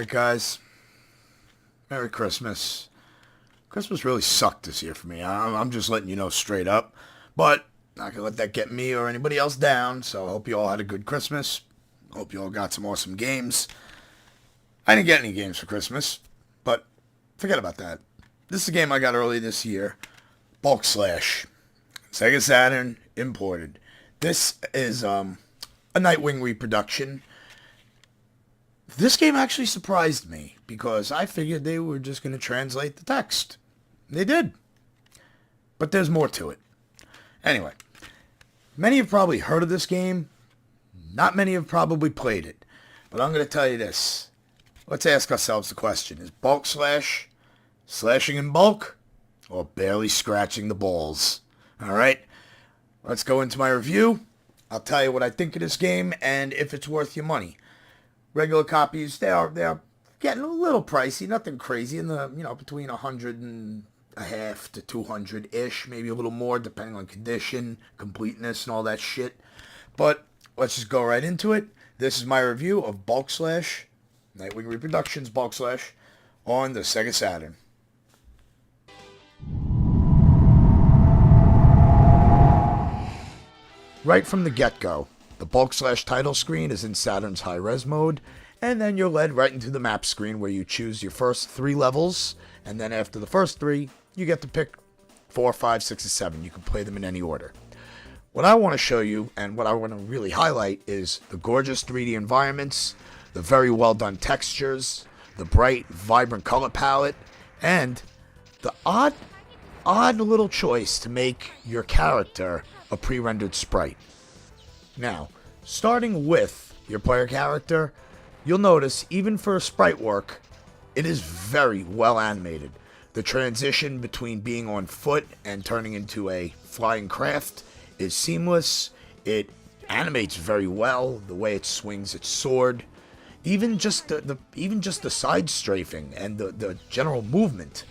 Alright guys, Merry Christmas. Christmas really sucked this year for me. I'm just letting you know straight up. But not gonna let that get me or anybody else down, so I hope you all had a good Christmas. Hope you all got some awesome games. I didn't get any games for Christmas, but forget about that. This is a game I got early this year. Bulk Slash. Sega Saturn Imported. This is a Nightwing reproduction. This game actually surprised me because I figured they were just going to translate the text. They did. But there's more to it. Anyway, many have probably heard of this game. Not many have probably played it. But I'm going to tell you this. Let's ask ourselves the question. Is Bulk Slash slashing in bulk or barely scratching the balls? Alright, let's go into my review. I'll tell you what I think of this game and if it's worth your money. Regular copies, they're getting a little pricey, nothing crazy, in the, between 100 and a half to 200-ish, maybe a little more, depending on condition, completeness, and all that shit. But let's just go right into it. This is my review of Bulk Slash, Nightwing Reproductions Bulk Slash, on the Sega Saturn. Right from the get-go, the Bulk Slash title screen is in Saturn's high-res mode, and then you're led right into the map screen where you choose your first 3 levels, and then after the first 3, you get to pick 4, 5, 6, and 7. You can play them in any order. What I want to show you, and what I want to really highlight, is the gorgeous 3D environments, the very well-done textures, the bright, vibrant color palette, and the odd little choice to make your character a pre-rendered sprite. Now, starting with your player character, you'll notice, even for sprite work, it is very well animated. The transition between being on foot and turning into a flying craft is seamless. It animates very well, the way it swings its sword. Even just the side strafing and the general movement.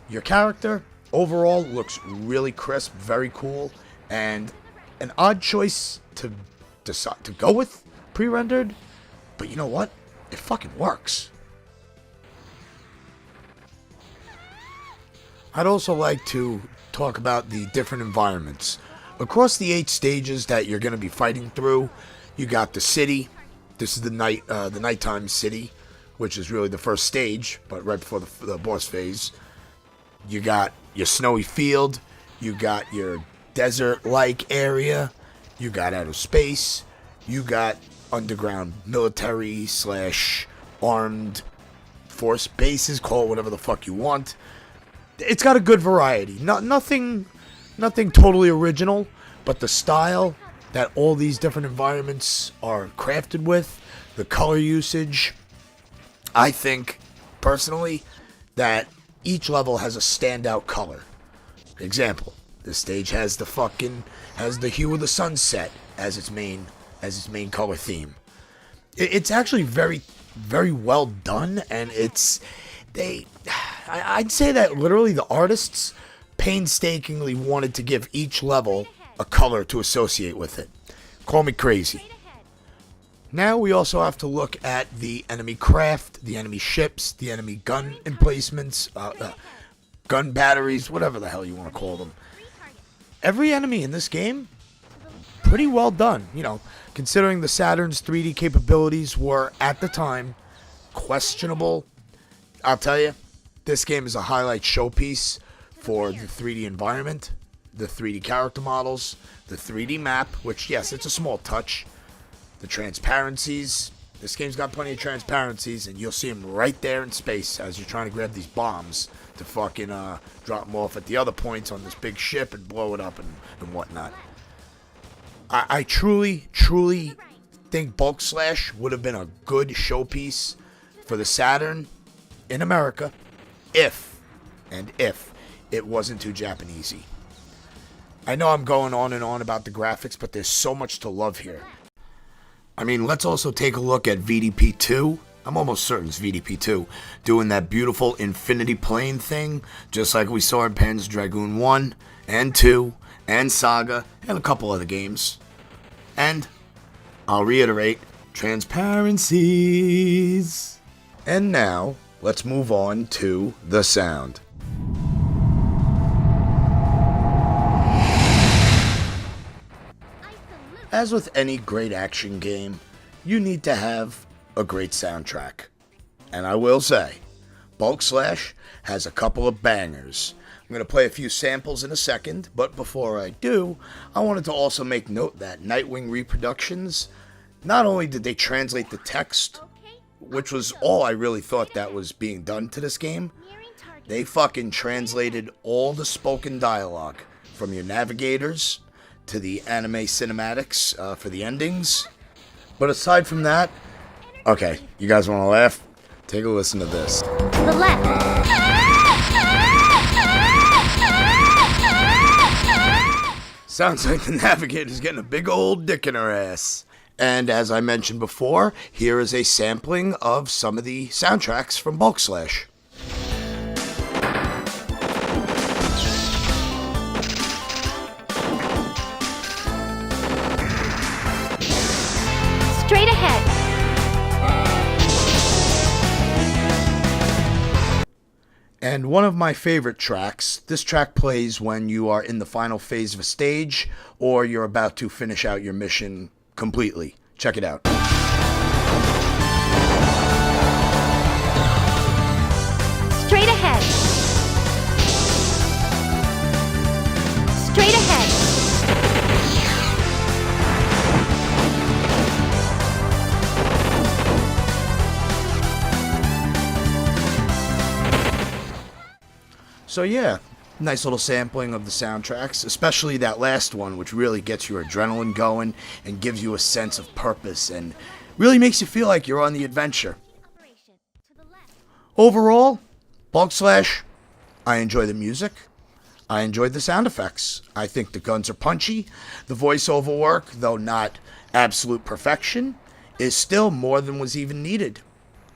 Your character, overall, looks really crisp, very cool, and an odd choice to decide to go with pre-rendered, but you know what? It fucking works. I'd also like to talk about the different environments. Across the 8 stages that you're going to be fighting through, you got the city. This is the nighttime city, which is really the first stage, but right before the boss phase. You got your snowy field. You got your desert-like area. You got outer space. You got underground military / armed force bases. Call it whatever the fuck you want. It's got a good variety. Nothing totally original, but the style that all these different environments are crafted with, the color usage, I think, personally, that each level has a standout color. Example, this stage has the hue of the sunset as its main color theme. It's actually very, very well done, and I'd say that literally the artists painstakingly wanted to give each level a color to associate with it. Call me crazy. Now we also have to look at the enemy craft, the enemy ships, the enemy gun emplacements, gun batteries, whatever the hell you want to call them. Every enemy in this game, pretty well done. Considering the Saturn's 3D capabilities were, at the time, questionable. I'll tell you, this game is a highlight showpiece for the 3D environment, the 3D character models, the 3D map, which, yes, it's a small touch. The transparencies. This game's got plenty of transparencies, and you'll see them right there in space as you're trying to grab these bombs to fucking drop them off at the other points on this big ship and blow it up and whatnot. I truly think Bulk Slash would have been a good showpiece for the Saturn in America if it wasn't too Japanesey. I know I'm going on and on about the graphics, but there's so much to love here. I mean, let's also take a look at VDP2. I'm almost certain it's VDP2, doing that beautiful infinity plane thing, just like we saw in Panzer Dragoon 1 and 2 and Saga and a couple other games. And I'll reiterate, transparencies. And now, let's move on to the sound. As with any great action game, you need to have a great soundtrack. And I will say, Bulk Slash has a couple of bangers. I'm going to play a few samples in a second, but before I do, I wanted to also make note that Nightwing Reproductions, not only did they translate the text, which was all I really thought that was being done to this game, they fucking translated all the spoken dialogue from your navigators to the anime cinematics for the endings. But aside from that, okay, you guys want to laugh? Take a listen to this. To the left. Sounds like the navigator's getting a big old dick in her ass. And as I mentioned before, here is a sampling of some of the soundtracks from Bulk Slash. Straight ahead. And one of my favorite tracks, this track plays when you are in the final phase of a stage or you're about to finish out your mission completely. Check it out. Straight ahead. Straight ahead. So yeah, nice little sampling of the soundtracks, especially that last one, which really gets your adrenaline going and gives you a sense of purpose and really makes you feel like you're on the adventure. Overall, Bulk Slash, I enjoy the music. I enjoyed the sound effects. I think the guns are punchy. The voiceover work, though not absolute perfection, is still more than was even needed.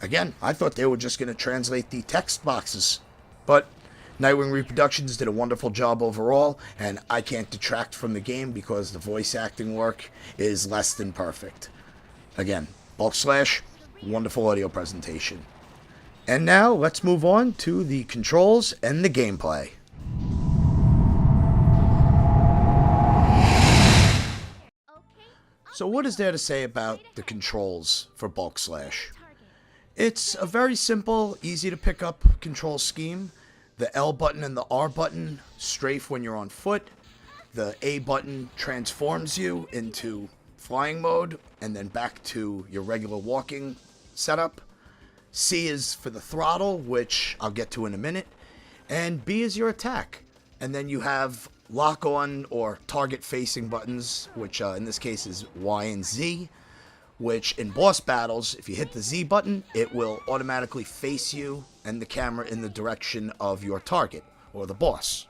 Again, I thought they were just going to translate the text boxes, but Nightwing Reproductions did a wonderful job overall, and I can't detract from the game because the voice acting work is less than perfect. Again, Bulk Slash, wonderful audio presentation. And now, let's move on to the controls and the gameplay. So what is there to say about the controls for Bulk Slash? It's a very simple, easy to pick up control scheme. The L button and the R button strafe when you're on foot. The A button transforms you into flying mode and then back to your regular walking setup. C is for the throttle, which I'll get to in a minute. And B is your attack. And then you have lock on or target facing buttons, which in this case is Y and Z. Which in boss battles, if you hit the Z button, it will automatically face you and the camera in the direction of your target, or the boss.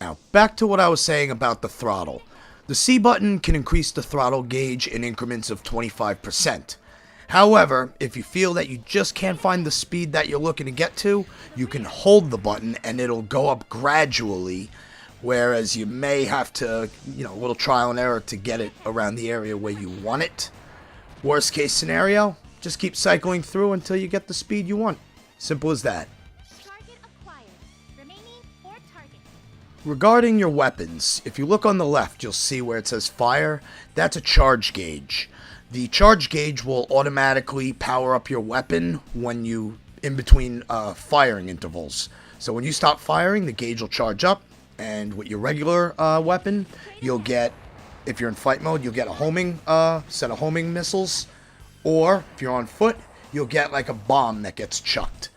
Now, back to what I was saying about the throttle. The C button can increase the throttle gauge in increments of 25%. However, if you feel that you just can't find the speed that you're looking to get to, you can hold the button and it'll go up gradually, whereas you may have to, a little trial and error to get it around the area where you want it. Worst case scenario, just keep cycling through until you get the speed you want. Simple as that. Target acquired. Remaining 4 targets. Regarding your weapons, if you look on the left, you'll see where it says fire. That's a charge gauge. The charge gauge will automatically power up your weapon when you in between firing intervals. So when you stop firing, the gauge will charge up, and with your regular weapon, you'll get, if you're in fight mode, you'll get a homing set of homing missiles, or if you're on foot, you'll get like a bomb that gets chucked.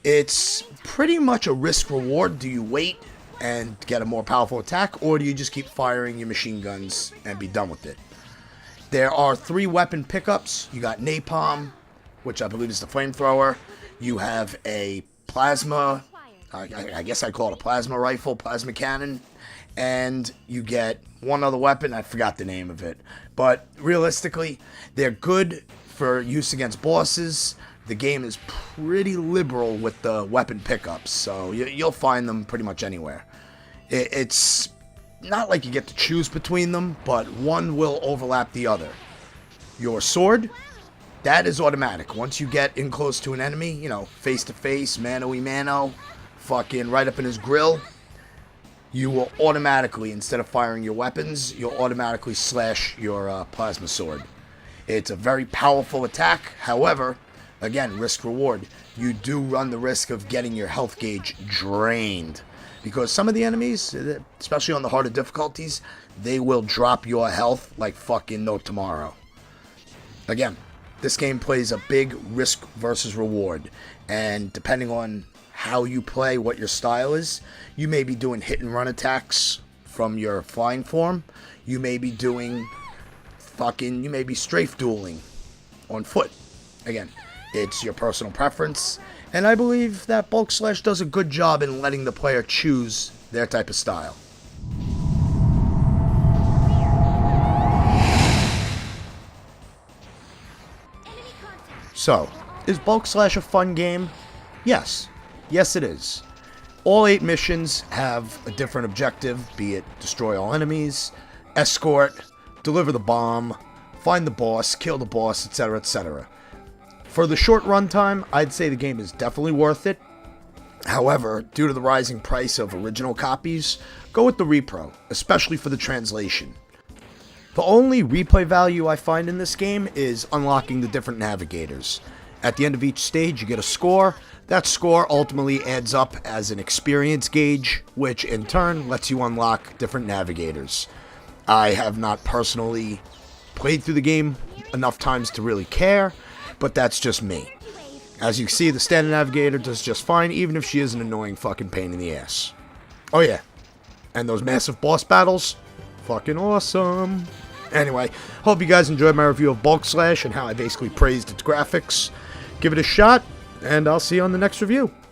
It's pretty much a risk reward. Do you wait and get a more powerful attack, or do you just keep firing your machine guns and be done with it? There are 3 weapon pickups. You got napalm, which I believe is the flamethrower. You have a plasma, I guess I'd call it a plasma rifle, plasma cannon, and you get one other weapon. I forgot the name of it, but realistically, they're good for use against bosses. The game is pretty liberal with the weapon pickups, so you'll find them pretty much anywhere. It's not like you get to choose between them, but one will overlap the other. Your sword, That is automatic. Once you get in close to an enemy, you know, face to face, mano-y-mano, fucking right up in his grill, you will automatically, instead of firing your weapons, you'll automatically slash your plasma sword. It's a very powerful attack. However, again, risk-reward. You do run the risk of getting your health gauge drained. Because some of the enemies, especially on the harder difficulties, they will drop your health like fucking no tomorrow. Again, this game plays a big risk versus reward. And depending on how you play, what your style is, you may be doing hit and run attacks from your flying form. You may be doing you may be strafe dueling on foot. Again, it's your personal preference. And I believe that Bulk Slash does a good job in letting the player choose their type of style. So, is Bulk Slash a fun game? Yes. Yes, it is. All 8 missions have a different objective, be it destroy all enemies, escort, deliver the bomb, find the boss, kill the boss, etc., etc. For the short runtime, I'd say the game is definitely worth it. However, due to the rising price of original copies, go with the repro, especially for the translation. The only replay value I find in this game is unlocking the different navigators. At the end of each stage, you get a score. That score ultimately adds up as an experience gauge, which in turn lets you unlock different navigators. I have not personally played through the game enough times to really care, but that's just me. As you can see, the standard navigator does just fine, even if she is an annoying fucking pain in the ass. Oh yeah, and those massive boss battles, fucking awesome. Anyway, hope you guys enjoyed my review of Bulk Slash and how I basically praised its graphics. Give it a shot, and I'll see you on the next review.